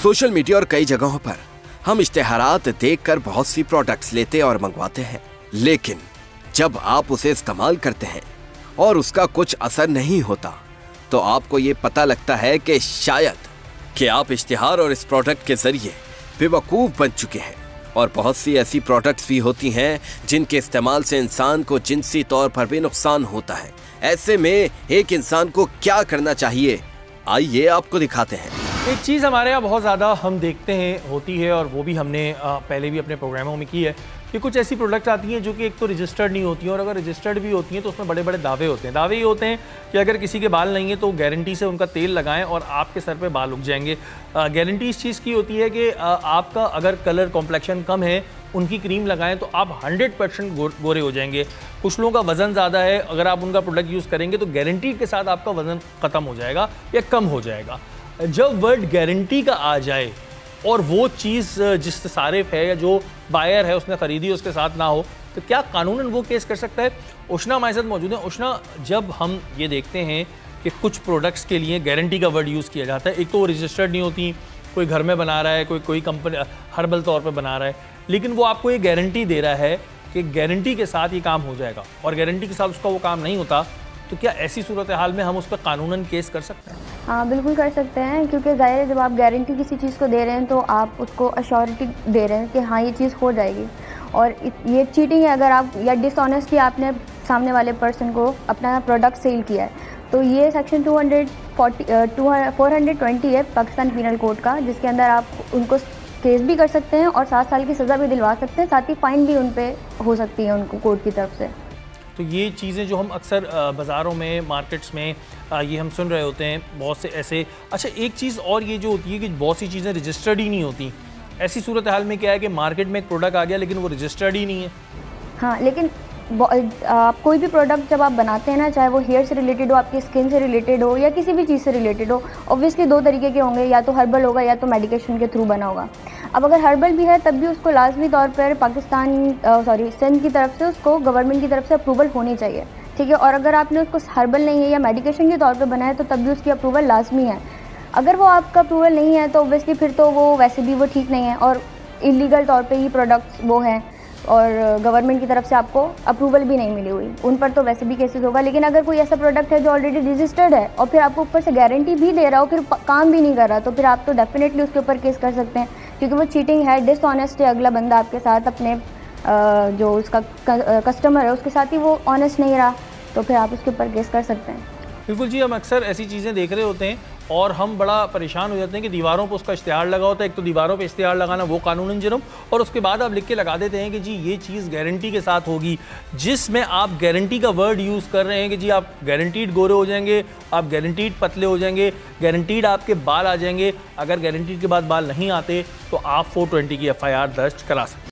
Social media और कई जगहों पर हम इश्तेहारात देखकर बहुत सी प्रोडक्ट्स लेते और मंगवाते हैं, लेकिन जब आप उसे इस्तेमाल करते हैं और उसका कुछ असर नहीं होता तो आपको ये पता लगता है कि शायद कि आप इश्तिहार और इस प्रोडक्ट के जरिए बेवकूफ़ बन चुके हैं। और बहुत सी ऐसी प्रोडक्ट्स भी होती हैं जिनके इस्तेमाल से इंसान को जिनसी तौर पर भी नुकसान होता है। ऐसे में एक इंसान को क्या करना चाहिए, आइए आपको दिखाते हैं। एक चीज़ हमारे यहाँ बहुत ज़्यादा हम देखते हैं होती है, और वो भी हमने पहले भी अपने प्रोग्रामों में की है कि कुछ ऐसी प्रोडक्ट आती हैं जो कि एक तो रजिस्टर्ड नहीं होती हैं, और अगर रजिस्टर्ड भी होती हैं तो उसमें बड़े बड़े दावे होते हैं। दावे ये होते हैं कि अगर किसी के बाल नहीं है तो गारंटी से उनका तेल लगाएं और आपके सर पे बाल उग जाएंगे। गारंटी इस चीज़ की होती है कि आपका अगर कलर कॉम्प्लेक्शन कम है, उनकी क्रीम लगाएं तो आप 100% गोरे हो जाएंगे। कुछ लोगों का वज़न ज़्यादा है, अगर आप उनका प्रोडक्ट यूज़ करेंगे तो गारंटी के साथ आपका वज़न ख़त्म हो जाएगा या कम हो जाएगा। जब वर्ड गारंटी का आ जाए और वो चीज़ जिस सारिफ है या जो बायर है उसने ख़रीदी उसके साथ ना हो, तो क्या कानूनन वो केस कर सकता है? उष्णा हमारे साथ मौजूद है। उष्णा, जब हम ये देखते हैं कि कुछ प्रोडक्ट्स के लिए गारंटी का वर्ड यूज़ किया जाता है, एक तो वो रजिस्टर्ड नहीं होती, कोई घर में बना रहा है, कोई कंपनी हर्बल तौर पर बना रहा है, लेकिन वो आपको ये गारंटी दे रहा है कि गारंटी के साथ ये काम हो जाएगा, और गारंटी के साथ उसका वो काम नहीं होता, तो क्या ऐसी सूरत हाल में हम उस पर कानूनन केस कर सकते हैं? हाँ, बिल्कुल कर सकते हैं, क्योंकि ज़ाहिर है जब आप गारंटी किसी चीज़ को दे रहे हैं तो आप उसको अश्योरिटी दे रहे हैं कि हाँ ये चीज़ हो जाएगी। और ये चीटिंग है अगर आप, या डिसऑनेस्टली आपने सामने वाले पर्सन को अपना प्रोडक्ट सेल किया है, तो ये सेक्शन 420 है पाकिस्तान पीनल कोड का, जिसके अंदर आप उनको केस भी कर सकते हैं और 7 साल की सज़ा भी दिलवा सकते हैं, साथ ही फ़ाइन भी उन पर हो सकती है उनको कोर्ट की तरफ से। तो ये चीज़ें जो हम अक्सर बाज़ारों में, मार्केट्स में ये हम सुन रहे होते हैं बहुत से ऐसे। अच्छा, एक चीज़ और ये जो होती है कि बहुत सी चीज़ें रजिस्टर्ड ही नहीं होती। ऐसी सूरत हाल में क्या है कि मार्केट में एक प्रोडक्ट आ गया लेकिन वो रजिस्टर्ड ही नहीं है। हाँ, लेकिन आप कोई भी प्रोडक्ट जब आप बनाते हैं ना, चाहे वो हेयर से रिलेटेड हो, आपकी स्किन से रिलेटेड हो, या किसी भी चीज़ से रिलेटेड हो, ऑब्वियसली 2 तरीके के होंगे, या तो हर्बल होगा या तो मेडिकेशन के थ्रू बना होगा। अब अगर हर्बल भी है तब भी उसको लाजमी तौर पर सिंध की तरफ से, उसको गवर्नमेंट की तरफ से अप्रूवल होनी चाहिए, ठीक है। और अगर आपने उसको हर्बल नहीं है या मेडिकेशन के तौर पर बनाया तो तब भी उसकी अप्रूवल लाजमी है। अगर वो आपका अप्रूवल नहीं है तो ऑब्वियसली फिर तो वो वैसे भी वो ठीक नहीं है, और इलीगल तौर पे ही प्रोडक्ट्स वो हैं, और गवर्नमेंट की तरफ से आपको अप्रूवल भी नहीं मिली हुई, उन पर तो वैसे भी केसेस होगा। लेकिन अगर कोई ऐसा प्रोडक्ट है जो ऑलरेडी रजिस्टर्ड है और फिर आपको ऊपर से गारंटी भी दे रहा हो, फिर काम भी नहीं कर रहा, तो फिर आप तो डेफिनेटली उसके ऊपर केस कर सकते हैं, क्योंकि वो चीटिंग है, डिसऑनेस्ट है। अगला बंदा आपके साथ अपने जो उसका कस्टमर है उसके साथ ही वो ऑनेस्ट नहीं रहा, तो फिर आप उसके ऊपर केस कर सकते हैं। बिल्कुल जी, हम अक्सर ऐसी चीज़ें देख रहे होते हैं और हम बड़ा परेशान हो जाते हैं कि दीवारों पर उसका इश्तिहार लगा होता है। एक तो दीवारों पे इश्तिहार लगाना वो कानूनन जुर्म, और उसके बाद आप लिख के लगा देते हैं कि जी ये चीज़ गारंटी के साथ होगी, जिसमें आप गारंटी का वर्ड यूज़ कर रहे हैं कि जी आप गारंटीड गोरे हो जाएंगे, आप गारंटीड पतले हो जाएंगे, गारंटीड आपके बाल आ जाएंगे। अगर गारंटीड के बाद बाल नहीं आते तो आप 420 की FIR दर्ज करा सकते हैं।